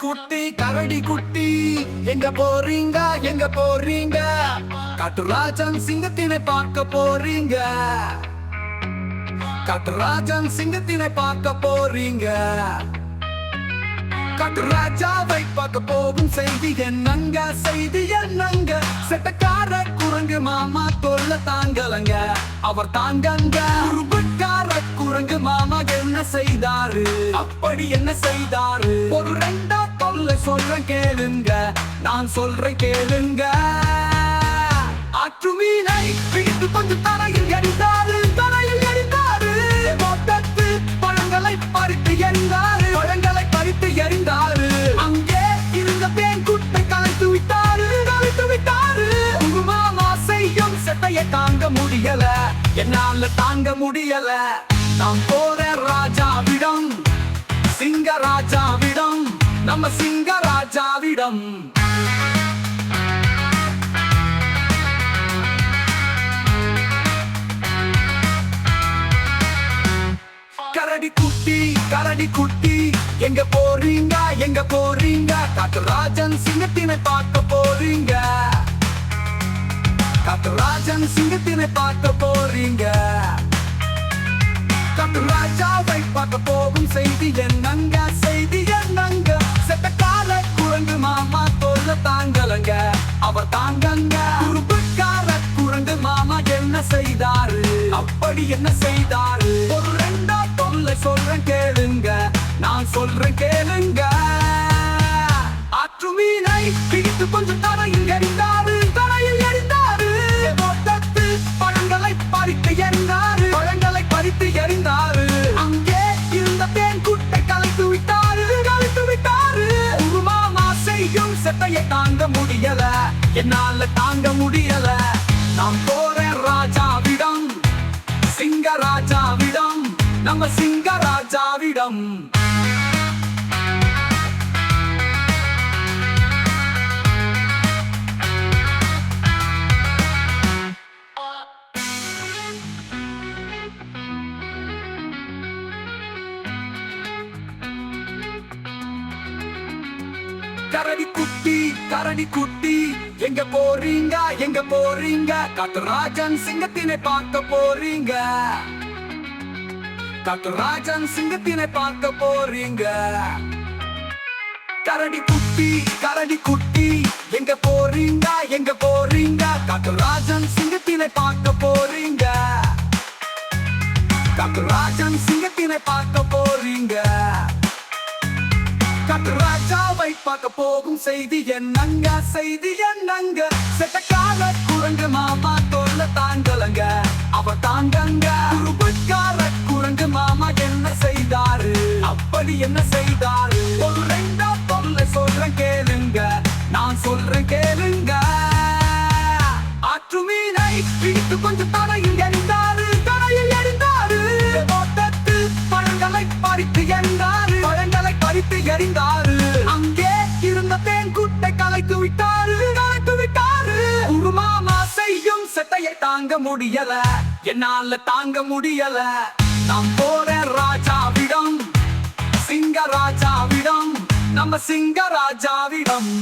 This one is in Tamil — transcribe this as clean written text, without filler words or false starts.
கரடி குட்டி எங்க போறீங்க எங்க போறீங்க? காட்டுராஜன் சிங்கத்தினை பார்க்க போறீங்க. காட்டுராஜன் சிங்கத்தினை பார்க்க போறீங்க. காட்டுராஜாவை பார்க்க போகும் செய்தி என்னங்க? செய்தி என்னங்க? செட்டக்கார குரங்கு மாமா தொல்ல தாங்கலங்க. அவர் தாங்கங்க. குறும்புக்கார குரங்கு மாமா என்ன செய்தாரு? அப்படி என்ன செய்தாரு? ஒரு ரெண்டா தொல்லை சொல்றேன் கேளுங்க. நான் சொல்றேன் கேளுங்க. ஆற்று மீனை பிடித்து கொஞ்சம் தரையில் எறிந்தாரு. தரையில் எறிந்தாரு. மொத்தத்து பழங்களை பறித்து எறிந்தாரு. பழங்களை பறித்து எறிந்தாரு. அங்கே இருந்த தேன் குட்டை கலைத்து விட்டாரு. கலைத்து விட்டாரு. உங்க மாமா செய்யும் செட்டையை தாங்க முடியல. என்னால தாங்க முடியல. நான் போறேன் ராஜாவிடம். சிங்க ராஜாவிடம். நம்ம சிங்க ராஜாவிடம். கரடி குட்டி எங்க போறீங்க எங்க போறீங்க? காட்டுராஜன் சிங்கத்தினை பார்க்க போறீங்க. காட்டுராஜன் சிங்கத்தினை பார்க்க போறீங்க. காட்டுராஜாவை பார்க்க போகும் செய்தி என்னங்க? செய்தி என்னங்க? செட்டக்கார குரங்கு மாமா தொல்ல தாங்கலங்க. அவர் தாங்கங்க. குறும்புக்கார குரங்கு மாமா என்ன செய்தாரு? அப்படி என்ன செய்தாரு? ஒரு ரெண்டா தொல்லை சொல்றேன் கேளுங்க. நான் சொல்றேன் கேளுங்க. ஆற்று மீனை பிடித்து கொஞ்சம் தரையில் எறிந்தாரு. தரையில் எறிந்தாரு. மொத்தத்து பழங்களை பறித்து எறிந்தாரு. பழங்களை பறித்து எறிந்தாரு. அங்கே இருந்த தேன் குட்டை கலைத்து விட்டாரு. கலைத்து விட்டாரு. உங்க மாமா செய்யும் செட்டையை தாங்க முடியல. என்னால தாங்க முடியல. நான் போறேன் ராஜாவிடம். சிங்க ராஜாவிடம். நம்ம சிங்க ராஜாவிடம். கரடி குட்டி எங்க போறீங்க எங்க போறீங்க? காட்டுராஜன் சிங்கத்தினை பார்க்க போறீங்க. காட்டுராஜன் சிங்கத்தினை பார்க்க போறீங்க. கரடி குட்டி எங்க போறீங்க எங்க போறீங்க? காட்டுராஜன் சிங்கத்தினை பார்க்க போறீங்க. காட்டுராஜன் சிங்கத்தினை பார்க்க போறீங்க. காட்டுராஜாவை பார்க்க போகும் செய்தி என்னங்க? செய்தி என்னங்க? செட்டக்கார குரங்கு மாமா தொல்ல தாங்கலங்க. அவர் தாங்கங்க. குறும்புக்கார குரங்கு மாமா என்ன செய்தாரு? அப்படி என்ன செய்தாரு? ஒரு ரெண்டா தொல்லை சொல்றேன் கேளுங்க. நான் சொல்றேன் கேளுங்க. ஆற்று மீனை பிடித்து கொஞ்சம் தரையில் எறிந்தாரு. தரையில் எறிந்தாரு. மொத்தத்து பழங்களை பறித்து எறிந்தாரு. பழங்களை பறித்து எறிந்தாரு. அங்கே இருந்த தேன் குட்டை கலைத்து விட்டாரு. கலைத்து விட்டாரு. உங்க மாமா செய்யும் செட்டையை தாங்க முடியல. என்னால தாங்க முடியல. நான் போறேன் ராஜாவிடம். சிங்க ராஜாவிடம். நம்ம சிங்க ராஜாவிடம்.